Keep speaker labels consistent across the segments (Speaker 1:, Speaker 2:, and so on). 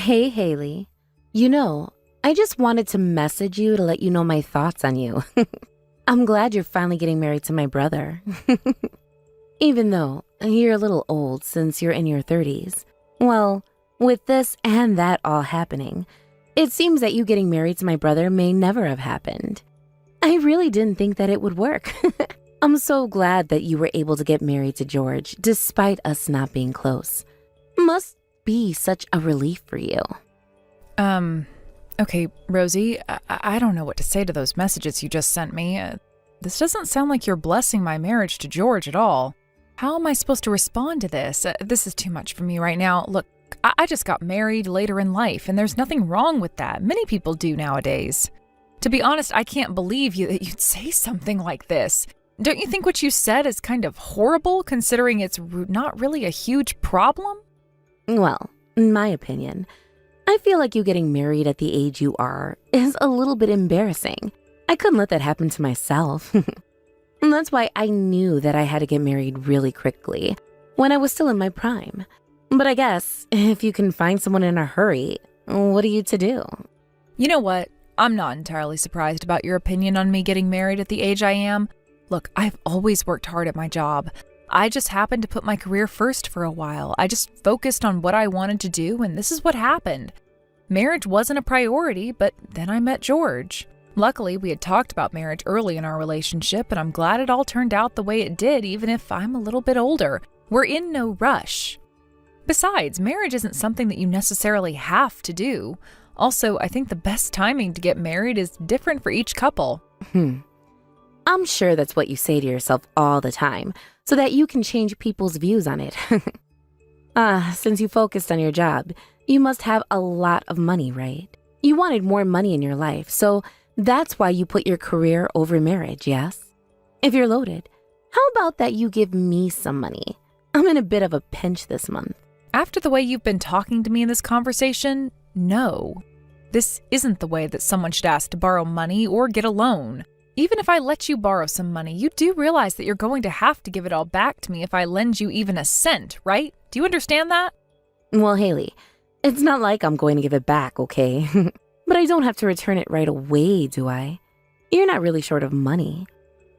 Speaker 1: Hey, Haley. You know, I just wanted to message you to let you know my thoughts on you. I'm glad you're finally getting married to my brother. Even though you're a little old since you're in your 30s. Well, with this and that all happening, it seems that you getting married to my brother may never have happened. I really didn't think that it would work. I'm so glad that you were able to get married to George despite us not being close. Must be such a relief for you.
Speaker 2: Okay, Rosie, I don't know what to say to those messages you just sent me. This doesn't sound like you're blessing my marriage to George at all. How am I supposed to respond to this? This is too much for me right now. Look, I just got married later in life, and there's nothing wrong with that. Many people do nowadays. To be honest, I can't believe that you'd say something like this. Don't you think what you said is kind of horrible, considering it's not really a huge problem?
Speaker 1: Well, in my opinion, I feel like you getting married at the age you are is a little bit embarrassing. I couldn't let that happen to myself. And that's why I knew that I had to get married really quickly, when I was still in my prime. But I guess, if you can find someone in a hurry, what are you to do?
Speaker 2: You know what? I'm not entirely surprised about your opinion on me getting married at the age I am. Look, I've always worked hard at my job. I just happened to put my career first for a while. I just focused on what I wanted to do, and this is what happened. Marriage wasn't a priority, but then I met George. Luckily, we had talked about marriage early in our relationship, and I'm glad it all turned out the way it did, even if I'm a little bit older. We're in no rush. Besides, marriage isn't something that you necessarily have to do. Also, I think the best timing to get married is different for each couple.
Speaker 1: I'm sure that's what you say to yourself all the time, so that you can change people's views on it. Since you focused on your job, you must have a lot of money, right? You wanted more money in your life, so that's why you put your career over marriage, yes? If you're loaded, how about that you give me some money? I'm in a bit of a pinch this month.
Speaker 2: After the way you've been talking to me in this conversation, no. This isn't the way that someone should ask to borrow money or get a loan. Even if I let you borrow some money, you do realize that you're going to have to give it all back to me if I lend you even a cent, right? Do you understand that?
Speaker 1: Well, Haley, it's not like I'm going to give it back, okay? But I don't have to return it right away, do I? You're not really short of money.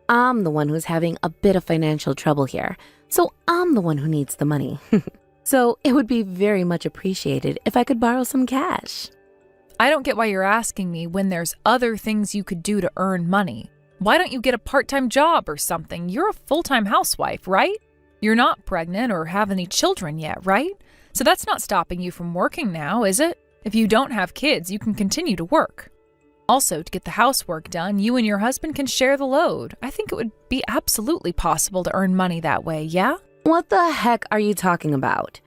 Speaker 1: I'm the one who's having a bit of financial trouble here, so I'm the one who needs the money. So it would be very much appreciated if I could borrow some cash.
Speaker 2: I don't get why you're asking me when there's other things you could do to earn money. Why don't you get a part-time job or something? You're a full-time housewife, right? You're not pregnant or have any children yet, right? So that's not stopping you from working now, is it? If you don't have kids, you can continue to work. Also, to get the housework done, you and your husband can share the load. I think it would be absolutely possible to earn money that way, yeah?
Speaker 1: What the heck are you talking about?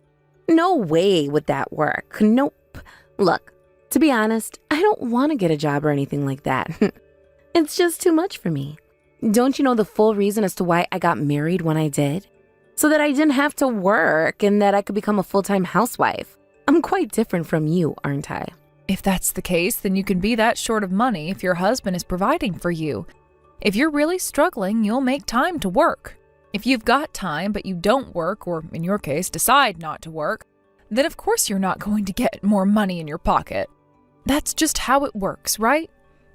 Speaker 1: No way would that work. Nope. Look, to be honest, I don't want to get a job or anything like that. It's just too much for me. Don't you know the full reason as to why I got married when I did? So that I didn't have to work and that I could become a full-time housewife. I'm quite different from you, aren't I?
Speaker 2: If that's the case, then you can be that short of money if your husband is providing for you. If you're really struggling, you'll make time to work. If you've got time but you don't work, or in your case, decide not to work, then of course you're not going to get more money in your pocket. That's just how it works, right?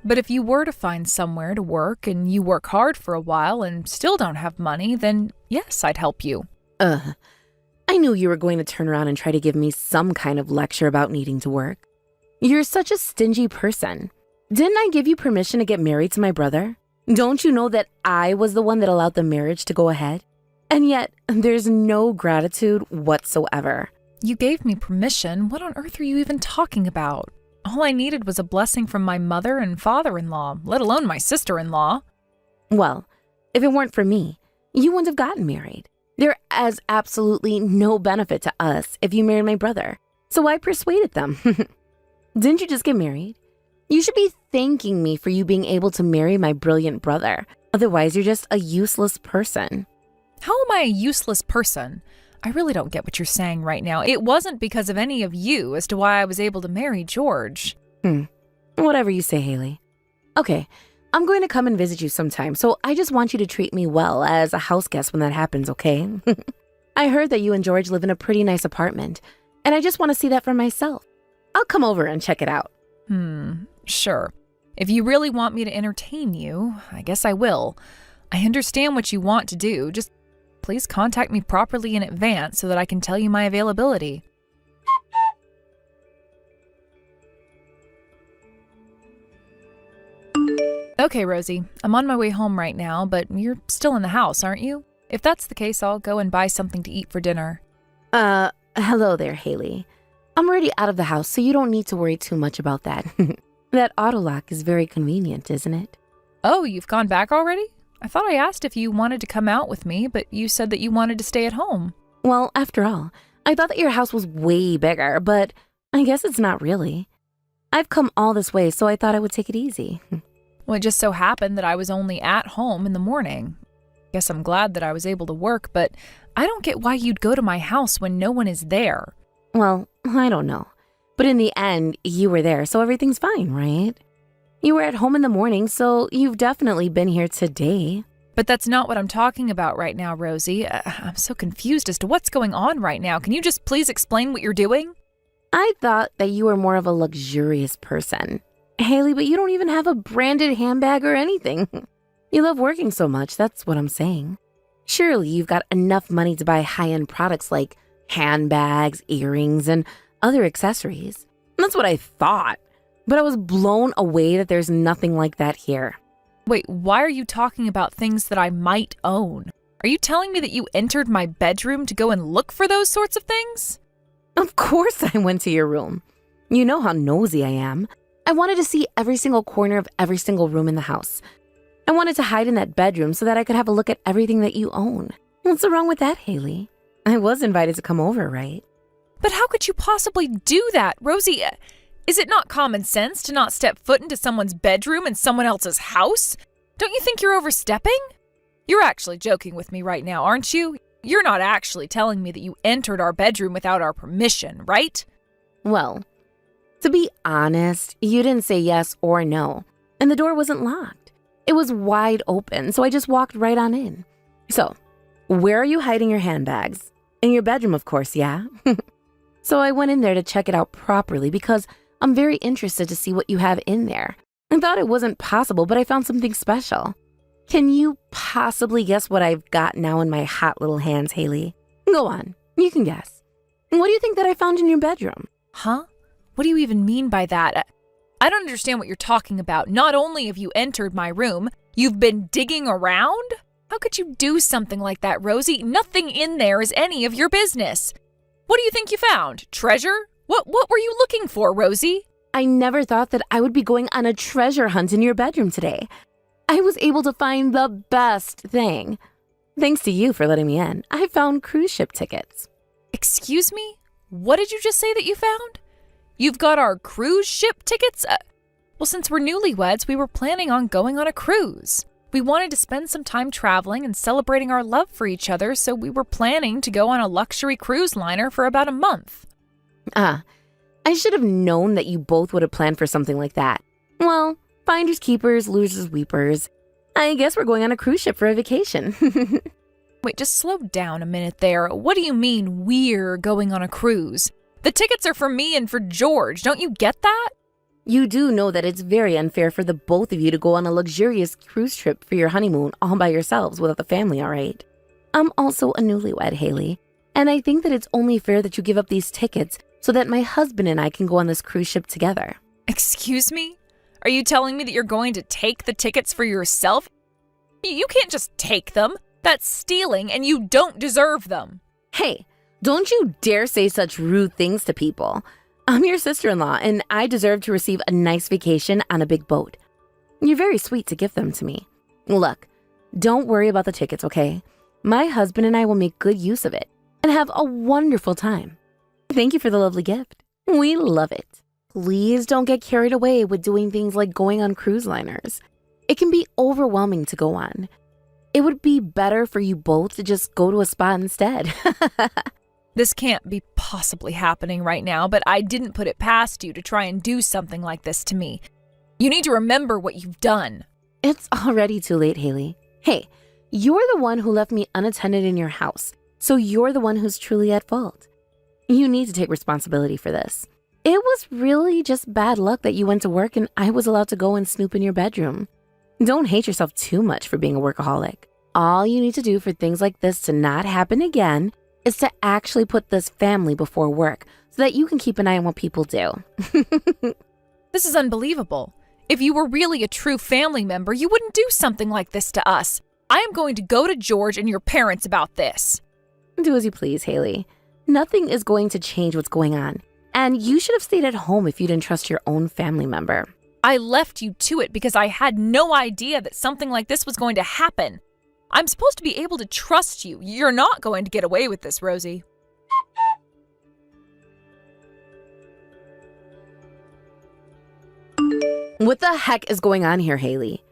Speaker 2: But if you were to find somewhere to work and you work hard for a while and still don't have money, then yes, I'd help you.
Speaker 1: I knew you were going to turn around and try to give me some kind of lecture about needing to work. You're such a stingy person. Didn't I give you permission to get married to my brother? Don't you know that I was the one that allowed the marriage to go ahead? And yet, there's no gratitude whatsoever.
Speaker 2: You gave me permission. What on earth are you even talking about? All I needed was a blessing from my mother and father-in-law, let alone my sister-in-law.
Speaker 1: Well, if it weren't for me, you wouldn't have gotten married. There is absolutely no benefit to us if you married my brother, so I persuaded them. Didn't you just get married? You should be thanking me for you being able to marry my brilliant brother. Otherwise, you're just a useless person.
Speaker 2: How am I a useless person? I really don't get what you're saying right now. It wasn't because of any of you as to why I was able to marry George.
Speaker 1: Whatever you say, Haley. Okay, I'm going to come and visit you sometime, so I just want you to treat me well as a house guest when that happens, okay? I heard that you and George live in a pretty nice apartment, and I just want to see that for myself. I'll come over and check it out.
Speaker 2: Sure. If you really want me to entertain you, I guess I will. I understand what you want to do. Just please contact me properly in advance so that I can tell you my availability. Okay, Rosie, I'm on my way home right now, but you're still in the house, aren't you? If that's the case, I'll go and buy something to eat for dinner.
Speaker 1: Hello there, Haley. I'm already out of the house, so you don't need to worry too much about that. That auto lock is very convenient, isn't it?
Speaker 2: Oh, you've gone back already? I thought I asked if you wanted to come out with me, but you said that you wanted to stay at home.
Speaker 1: Well, after all, I thought that your house was way bigger, but I guess it's not really. I've come all this way, so I thought I would take it easy.
Speaker 2: Well, it just so happened that I was only at home in the morning. Guess I'm glad that I was able to work, but I don't get why you'd go to my house when no one is there.
Speaker 1: Well, I don't know. But in the end, you were there, so everything's fine, right? You were at home in the morning, so you've definitely been here today.
Speaker 2: But that's not what I'm talking about right now, Rosie. I'm so confused as to what's going on right now. Can you just please explain what you're doing?
Speaker 1: I thought that you were more of a luxurious person. Haley, but you don't even have a branded handbag or anything. You love working so much, that's what I'm saying. Surely you've got enough money to buy high-end products like handbags, earrings, and other accessories. That's what I thought. But I was blown away that there's nothing like that here.
Speaker 2: Wait, why are you talking about things that I might own? Are you telling me that you entered my bedroom to go and look for those sorts of things?
Speaker 1: Of course I went to your room. You know how nosy I am. I wanted to see every single corner of every single room in the house. I wanted to hide in that bedroom so that I could have a look at everything that you own. What's wrong with that, Haley? I was invited to come over, right?
Speaker 2: But how could you possibly do that, Rosie? Is it not common sense to not step foot into someone's bedroom in someone else's house? Don't you think you're overstepping? You're actually joking with me right now, aren't you? You're not actually telling me that you entered our bedroom without our permission, right?
Speaker 1: Well, to be honest, you didn't say yes or no, and the door wasn't locked. It was wide open, so I just walked right on in. So, where are you hiding your handbags? In your bedroom, of course, yeah? So I went in there to check it out properly because I'm very interested to see what you have in there. I thought it wasn't possible, but I found something special. Can you possibly guess what I've got now in my hot little hands, Haley? Go on, you can guess. What do you think that I found in your bedroom?
Speaker 2: Huh? What do you even mean by that? I don't understand what you're talking about. Not only have you entered my room, you've been digging around? How could you do something like that, Rosie? Nothing in there is any of your business. What do you think you found? Treasure? What were you looking for, Rosie?
Speaker 1: I never thought that I would be going on a treasure hunt in your bedroom today. I was able to find the best thing. Thanks to you for letting me in. I found cruise ship tickets.
Speaker 2: Excuse me? What did you just say that you found? You've got our cruise ship tickets? Well, since we're newlyweds, we were planning on going on a cruise. We wanted to spend some time traveling and celebrating our love for each other, so we were planning to go on a luxury cruise liner for about a month.
Speaker 1: I should have known that you both would have planned for something like that. Well, finders keepers, losers weepers. I guess we're going on a cruise ship for a vacation.
Speaker 2: Wait, just slow down a minute there. What do you mean we're going on a cruise? The tickets are for me and for George. Don't you get that?
Speaker 1: You do know that it's very unfair for the both of you to go on a luxurious cruise trip for your honeymoon all by yourselves without the family, all right? I'm also a newlywed, Haley, and I think that it's only fair that you give up these tickets so that my husband and I can go on this cruise ship together.
Speaker 2: Excuse me? Are you telling me that you're going to take the tickets for yourself? You can't just take them. That's stealing, and you don't deserve them.
Speaker 1: Hey, don't you dare say such rude things to people. I'm your sister-in-law, and I deserve to receive a nice vacation on a big boat. You're very sweet to give them to me. Look, don't worry about the tickets, okay? My husband and I will make good use of it and have a wonderful time. Thank you for the lovely gift. We love it. Please don't get carried away with doing things like going on cruise liners. It can be overwhelming to go on. It would be better for you both to just go to a spa instead.
Speaker 2: This can't be possibly happening right now, but I didn't put it past you to try and do something like this to me. You need to remember what you've done.
Speaker 1: It's already too late, Haley. Hey, you're the one who left me unattended in your house, so you're the one who's truly at fault. You need to take responsibility for this. It was really just bad luck that you went to work and I was allowed to go and snoop in your bedroom. Don't hate yourself too much for being a workaholic. All you need to do for things like this to not happen again is to actually put this family before work so that you can keep an eye on what people do.
Speaker 2: This is unbelievable. If you were really a true family member, you wouldn't do something like this to us. I am going to go to George and your parents about this.
Speaker 1: Do as you please, Haley. Nothing is going to change what's going on. And you should have stayed at home if you didn't trust your own family member.
Speaker 2: I left you to it because I had no idea that something like this was going to happen. I'm supposed to be able to trust you. You're not going to get away with this, Rosie.
Speaker 1: What the heck is going on here, Haley?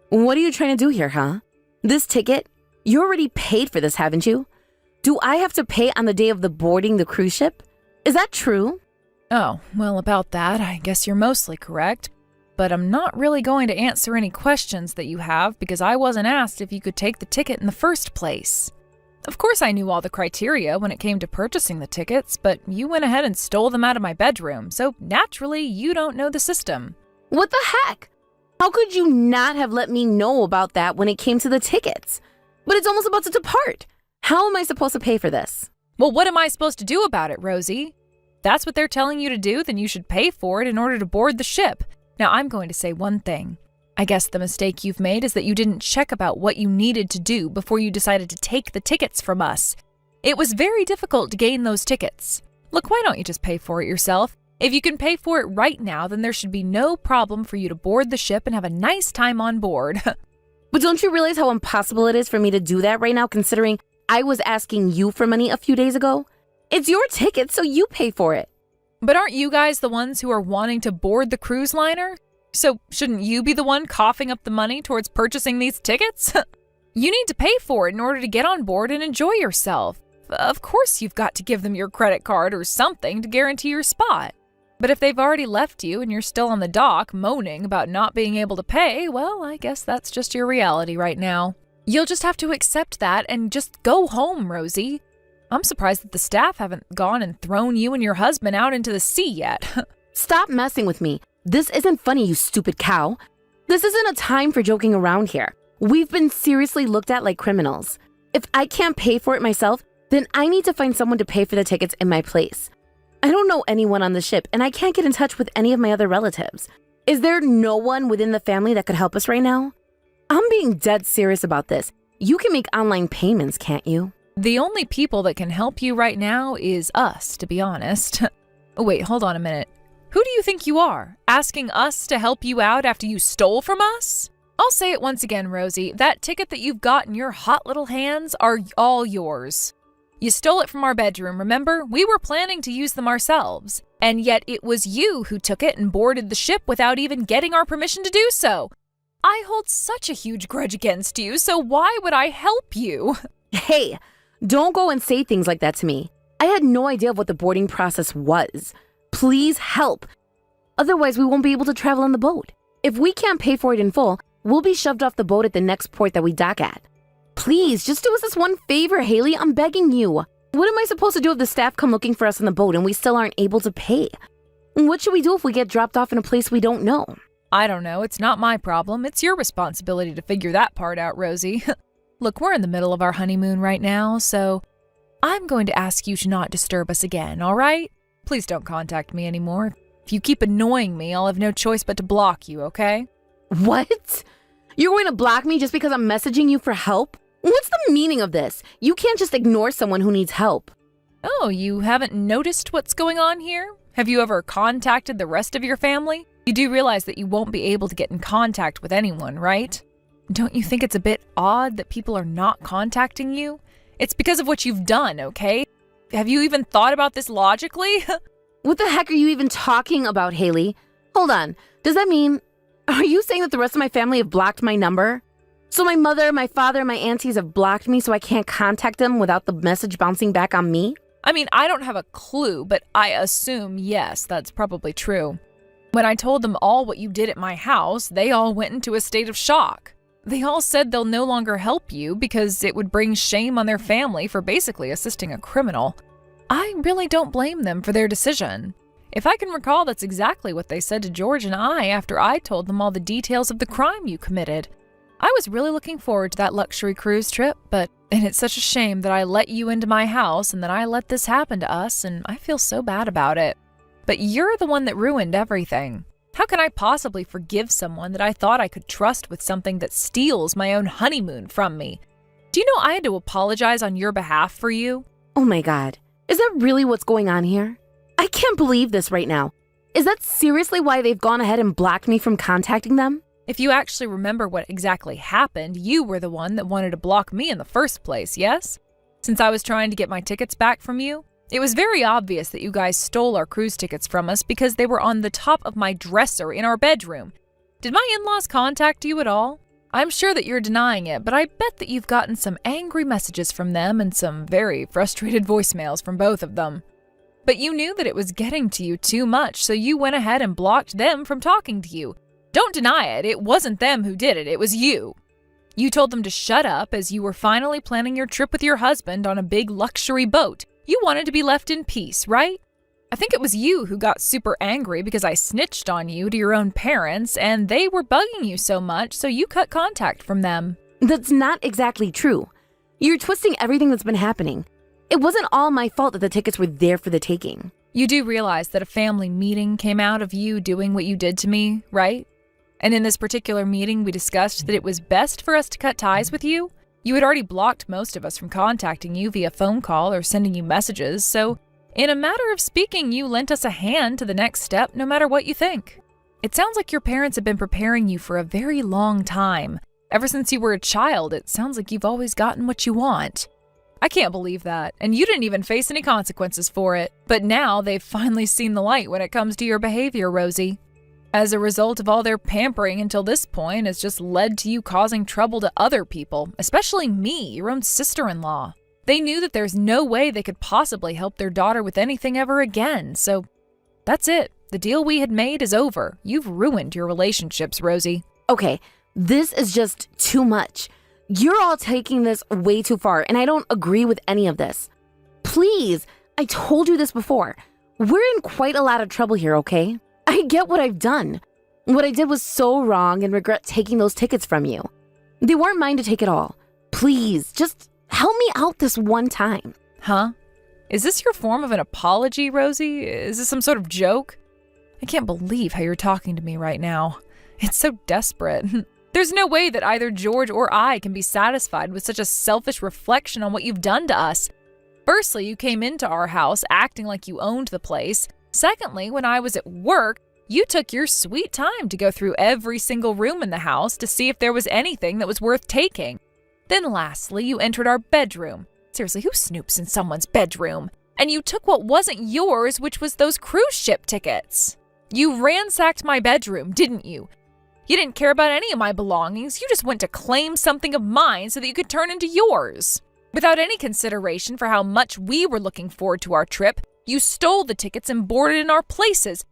Speaker 1: What are you trying to do here, huh? This ticket? You already paid for this, haven't you? Do I have to pay on the day of the boarding the cruise ship? Is that true?
Speaker 2: Oh, well, about that, I guess you're mostly correct. But I'm not really going to answer any questions that you have because I wasn't asked if you could take the ticket in the first place. Of course I knew all the criteria when it came to purchasing the tickets, but you went ahead and stole them out of my bedroom, so naturally you don't know the system.
Speaker 1: What the heck? How could you not have let me know about that when it came to the tickets? But it's almost about to depart. How am I supposed to pay for this?
Speaker 2: Well, what am I supposed to do about it, Rosie? That's what they're telling you to do, then you should pay for it in order to board the ship. Now, I'm going to say one thing. I guess the mistake you've made is that you didn't check about what you needed to do before you decided to take the tickets from us. It was very difficult to gain those tickets. Look, why don't you just pay for it yourself? If you can pay for it right now, then there should be no problem for you to board the ship and have a nice time on board.
Speaker 1: But don't you realize how impossible it is for me to do that right now, considering I was asking you for money a few days ago? It's your ticket, so you pay for it.
Speaker 2: But aren't you guys the ones who are wanting to board the cruise liner? So shouldn't you be the one coughing up the money towards purchasing these tickets? You need to pay for it in order to get on board and enjoy yourself. Of course you've got to give them your credit card or something to guarantee your spot. But if they've already left you and you're still on the dock moaning about not being able to pay, well, I guess that's just your reality right now. You'll just have to accept that and just go home, Rosie. I'm surprised that the staff haven't gone and thrown you and your husband out into the sea yet.
Speaker 1: Stop messing with me. This isn't funny, you stupid cow. This isn't a time for joking around here. We've been seriously looked at like criminals. If I can't pay for it myself, then I need to find someone to pay for the tickets in my place. I don't know anyone on the ship, and I can't get in touch with any of my other relatives. Is there no one within the family that could help us right now? I'm being dead serious about this. You can make online payments, can't you?
Speaker 2: The only people that can help you right now is us, to be honest. Wait, hold on a minute. Who do you think you are? Asking us to help you out after you stole from us? I'll say it once again, Rosie. That ticket that you've got in your hot little hands are all yours. You stole it from our bedroom, remember? We were planning to use them ourselves. And yet it was you who took it and boarded the ship without even getting our permission to do so. I hold such a huge grudge against you, so why would I help you?
Speaker 1: Hey, don't go and say things like that to me. I had no idea of what the boarding process was. Please help. Otherwise, we won't be able to travel on the boat. If we can't pay for it in full, we'll be shoved off the boat at the next port that we dock at. Please, just do us this one favor, Haley. I'm begging you. What am I supposed to do if the staff come looking for us on the boat and we still aren't able to pay? What should we do if we get dropped off in a place we don't know?
Speaker 2: I don't know. It's not my problem. It's your responsibility to figure that part out, Rosie. Look, we're in the middle of our honeymoon right now, so I'm going to ask you to not disturb us again, all right? Please don't contact me anymore. If you keep annoying me, I'll have no choice but to block you, okay?
Speaker 1: What? You're going to block me just because I'm messaging you for help? What's the meaning of this? You can't just ignore someone who needs help.
Speaker 2: Oh, you haven't noticed what's going on here? Have you ever contacted the rest of your family? You do realize that you won't be able to get in contact with anyone, right? Don't you think it's a bit odd that people are not contacting you? It's because of what you've done, okay? Have you even thought about this logically?
Speaker 1: What the heck are you even talking about, Haley? Hold on. Does that mean... Are you saying that the rest of my family have blocked my number? So my mother, my father, my aunties have blocked me so I can't contact them without the message bouncing back on me?
Speaker 2: I mean, I don't have a clue, but I assume yes, that's probably true. When I told them all what you did at my house, they all went into a state of shock. They all said they'll no longer help you because it would bring shame on their family for basically assisting a criminal. I really don't blame them for their decision. If I can recall, that's exactly what they said to George and I after I told them all the details of the crime you committed. I was really looking forward to that luxury cruise trip, and it's such a shame that I let you into my house and that I let this happen to us, and I feel so bad about it. But you're the one that ruined everything. How can I possibly forgive someone that I thought I could trust with something that steals my own honeymoon from me? Do you know I had to apologize on your behalf for you?
Speaker 1: Oh my God. Is that really what's going on here? I can't believe this right now. Is that seriously why they've gone ahead and blocked me from contacting them?
Speaker 2: If you actually remember what exactly happened, you were the one that wanted to block me in the first place, yes? Since I was trying to get my tickets back from you? It was very obvious that you guys stole our cruise tickets from us because they were on the top of my dresser in our bedroom. Did my in-laws contact you at all? I'm sure that you're denying it, but I bet that you've gotten some angry messages from them and some very frustrated voicemails from both of them. But you knew that it was getting to you too much, so you went ahead and blocked them from talking to you. Don't deny it. It wasn't them who did it. It was you. You told them to shut up as you were finally planning your trip with your husband on a big luxury boat. You wanted to be left in peace, right? I think it was you who got super angry because I snitched on you to your own parents and they were bugging you so much, so you cut contact from them.
Speaker 1: That's not exactly true. You're twisting everything that's been happening. It wasn't all my fault that the tickets were there for the taking.
Speaker 2: You do realize that a family meeting came out of you doing what you did to me, right? And in this particular meeting, we discussed that it was best for us to cut ties with you. You had already blocked most of us from contacting you via phone call or sending you messages, so in a matter of speaking, you lent us a hand to the next step no matter what you think. It sounds like your parents have been preparing you for a very long time. Ever since you were a child, it sounds like you've always gotten what you want. I can't believe that, and you didn't even face any consequences for it. But now they've finally seen the light when it comes to your behavior, Rosie. As a result of all their pampering until this point, it's just led to you causing trouble to other people, especially me, your own sister-in-law. They knew that there's no way they could possibly help their daughter with anything ever again, so that's it. The deal we had made is over. You've ruined your relationships, Rosie.
Speaker 1: Okay, this is just too much. You're all taking this way too far, and I don't agree with any of this. Please, I told you this before. We're in quite a lot of trouble here, okay? I get what I've done. What I did was so wrong and regret taking those tickets from you. They weren't mine to take at all. Please, just help me out this one time.
Speaker 2: Huh? Is this your form of an apology, Rosie? Is this some sort of joke? I can't believe how you're talking to me right now. It's so desperate. There's no way that either George or I can be satisfied with such a selfish reflection on what you've done to us. Firstly, you came into our house acting like you owned the place. Secondly, when I was at work, you took your sweet time to go through every single room in the house to see if there was anything that was worth taking. Then lastly, you entered our bedroom. Seriously, who snoops in someone's bedroom? And you took what wasn't yours, which was those cruise ship tickets. You ransacked my bedroom, didn't you? You didn't care about any of my belongings. You just went to claim something of mine so that you could turn into yours. Without any consideration for how much we were looking forward to our trip, you stole the tickets and boarded in our places.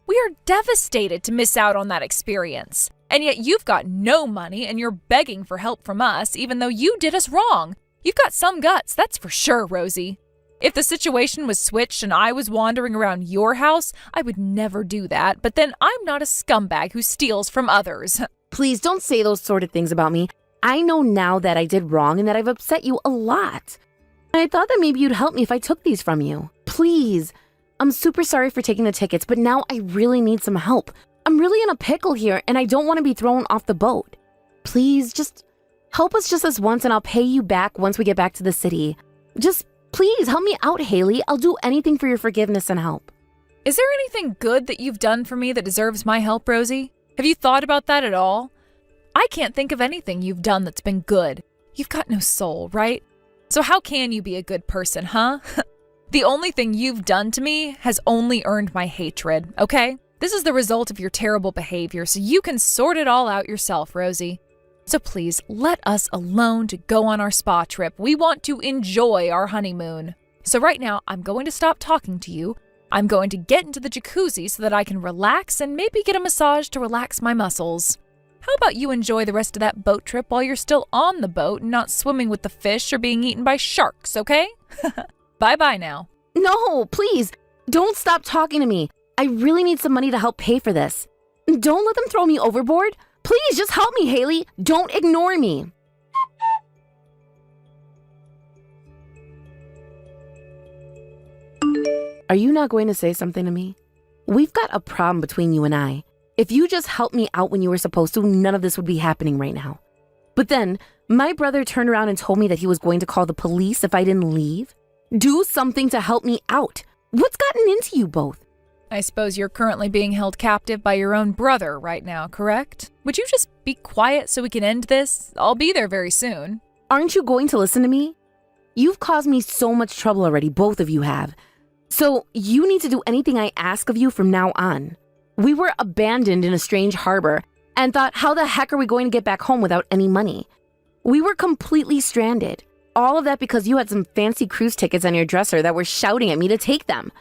Speaker 2: We are devastated to miss out on that experience. And yet you've got no money and you're begging for help from us, even though you did us wrong. You've got some guts, that's for sure, Rosie. If the situation was switched and I was wandering around your house, I would never do that. But then I'm not a scumbag who steals from others.
Speaker 1: Please don't say those sort of things about me. I know now that I did wrong and that I've upset you a lot. I thought that maybe you'd help me if I took these from you. Please. I'm super sorry for taking the tickets, but now I really need some help. I'm really in a pickle here and I don't want to be thrown off the boat. Please, just help us just this once and I'll pay you back once we get back to the city. Just please help me out, Haley. I'll do anything for your forgiveness and help.
Speaker 2: Is there anything good that you've done for me that deserves my help, Rosie? Have you thought about that at all? I can't think of anything you've done that's been good. You've got no soul, right? So how can you be a good person, huh? The only thing you've done to me has only earned my hatred, okay? This is the result of your terrible behavior, so you can sort it all out yourself, Rosie. So please, let us alone to go on our spa trip. We want to enjoy our honeymoon. So right now, I'm going to stop talking to you. I'm going to get into the jacuzzi so that I can relax and maybe get a massage to relax my muscles. How about you enjoy the rest of that boat trip while you're still on the boat and not swimming with the fish or being eaten by sharks, okay? Bye-bye now.
Speaker 1: No, please, don't stop talking to me. I really need some money to help pay for this. Don't let them throw me overboard. Please just help me, Haley. Don't ignore me. Are you not going to say something to me? We've got a problem between you and I. If you just helped me out when you were supposed to, none of this would be happening right now. But then, my brother turned around and told me that he was going to call the police if I didn't leave. Do something to help me out. What's gotten into you both?
Speaker 2: I suppose you're currently being held captive by your own brother right now, correct? Would you just be quiet so we can end this? I'll be there very soon.
Speaker 1: Aren't you going to listen to me? You've caused me so much trouble already, both of you have. So you need to do anything I ask of you from now on. We were abandoned in a strange harbor and thought, how the heck are we going to get back home without any money? We were completely stranded. All of that because you had some fancy cruise tickets on your dresser that were shouting at me to take them.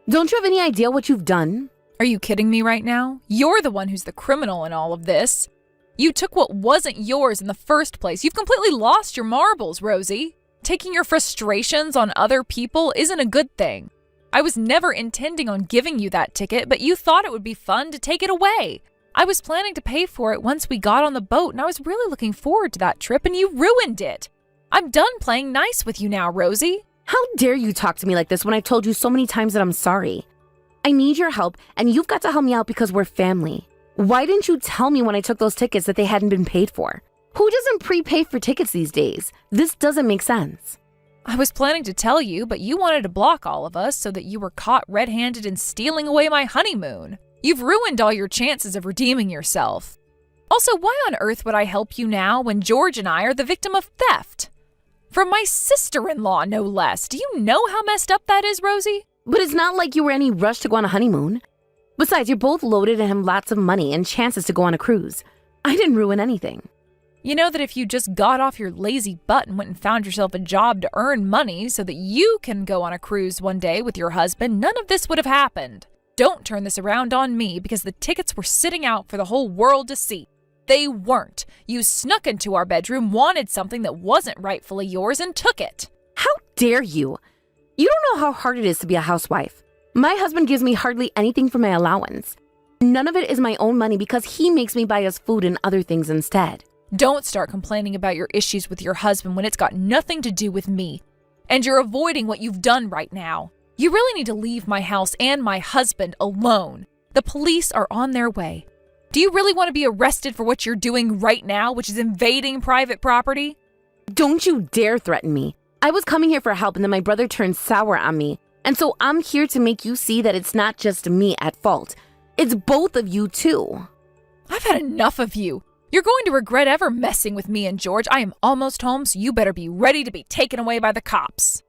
Speaker 1: Don't you have any idea what you've done?
Speaker 2: Are you kidding me right now? You're the one who's the criminal in all of this. You took what wasn't yours in the first place. You've completely lost your marbles, Rosie. Taking your frustrations on other people isn't a good thing. I was never intending on giving you that ticket, but you thought it would be fun to take it away. I was planning to pay for it once we got on the boat, and I was really looking forward to that trip, and you ruined it. I'm done playing nice with you now, Rosie.
Speaker 1: How dare you talk to me like this when I've told you so many times that I'm sorry? I need your help, and you've got to help me out because we're family. Why didn't you tell me when I took those tickets that they hadn't been paid for? Who doesn't prepay for tickets these days? This doesn't make sense.
Speaker 2: I was planning to tell you, but you wanted to block all of us so that you were caught red-handed in stealing away my honeymoon. You've ruined all your chances of redeeming yourself. Also, why on earth would I help you now when George and I are the victim of theft? From my sister-in-law, no less. Do you know how messed up that is, Rosie?
Speaker 1: But it's not like you were in any rush to go on a honeymoon. Besides, you're both loaded and have lots of money and chances to go on a cruise. I didn't ruin anything.
Speaker 2: You know that if you just got off your lazy butt and went and found yourself a job to earn money so that you can go on a cruise one day with your husband, none of this would have happened. Don't turn this around on me because the tickets were sitting out for the whole world to see. They weren't. You snuck into our bedroom, wanted something that wasn't rightfully yours, and took it.
Speaker 1: How dare you? You don't know how hard it is to be a housewife. My husband gives me hardly anything for my allowance. None of it is my own money because he makes me buy us food and other things instead.
Speaker 2: Don't start complaining about your issues with your husband when it's got nothing to do with me. And you're avoiding what you've done right now. You really need to leave my house and my husband alone. The police are on their way. Do you really want to be arrested for what you're doing right now, which is invading private property?
Speaker 1: Don't you dare threaten me. I was coming here for help and then my brother turned sour on me. And so I'm here to make you see that it's not just me at fault. It's both of you too.
Speaker 2: I've had enough of you. You're going to regret ever messing with me and George. I am almost home, so you better be ready to be taken away by the cops.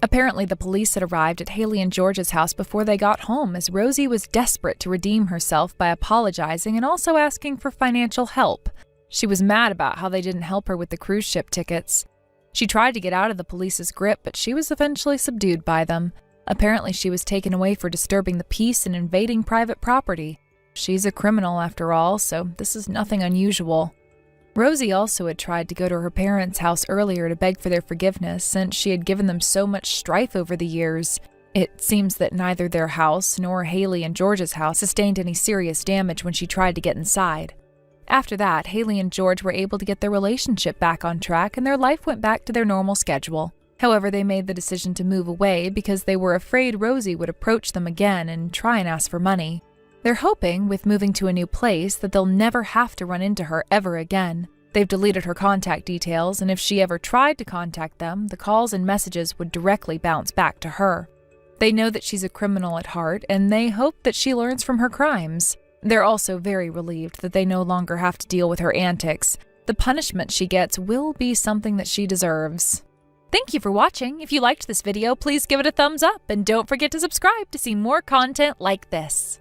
Speaker 2: Apparently, the police had arrived at Haley and George's house before they got home, as Rosie was desperate to redeem herself by apologizing and also asking for financial help. She was mad about how they didn't help her with the cruise ship tickets. She tried to get out of the police's grip, but she was eventually subdued by them. Apparently, she was taken away for disturbing the peace and invading private property. She's a criminal after all, so this is nothing unusual. Rosie also had tried to go to her parents' house earlier to beg for their forgiveness since she had given them so much strife over the years. It seems that neither their house nor Haley and George's house sustained any serious damage when she tried to get inside. After that, Haley and George were able to get their relationship back on track and their life went back to their normal schedule. However, they made the decision to move away because they were afraid Rosie would approach them again and try and ask for money. They're hoping, with moving to a new place, that they'll never have to run into her ever again. They've deleted her contact details, and if she ever tried to contact them, the calls and messages would directly bounce back to her. They know that she's a criminal at heart, and they hope that she learns from her crimes. They're also very relieved that they no longer have to deal with her antics. The punishment she gets will be something that she deserves. Thank you for watching. If you liked this video, please give it a thumbs up, and don't forget to subscribe to see more content like this.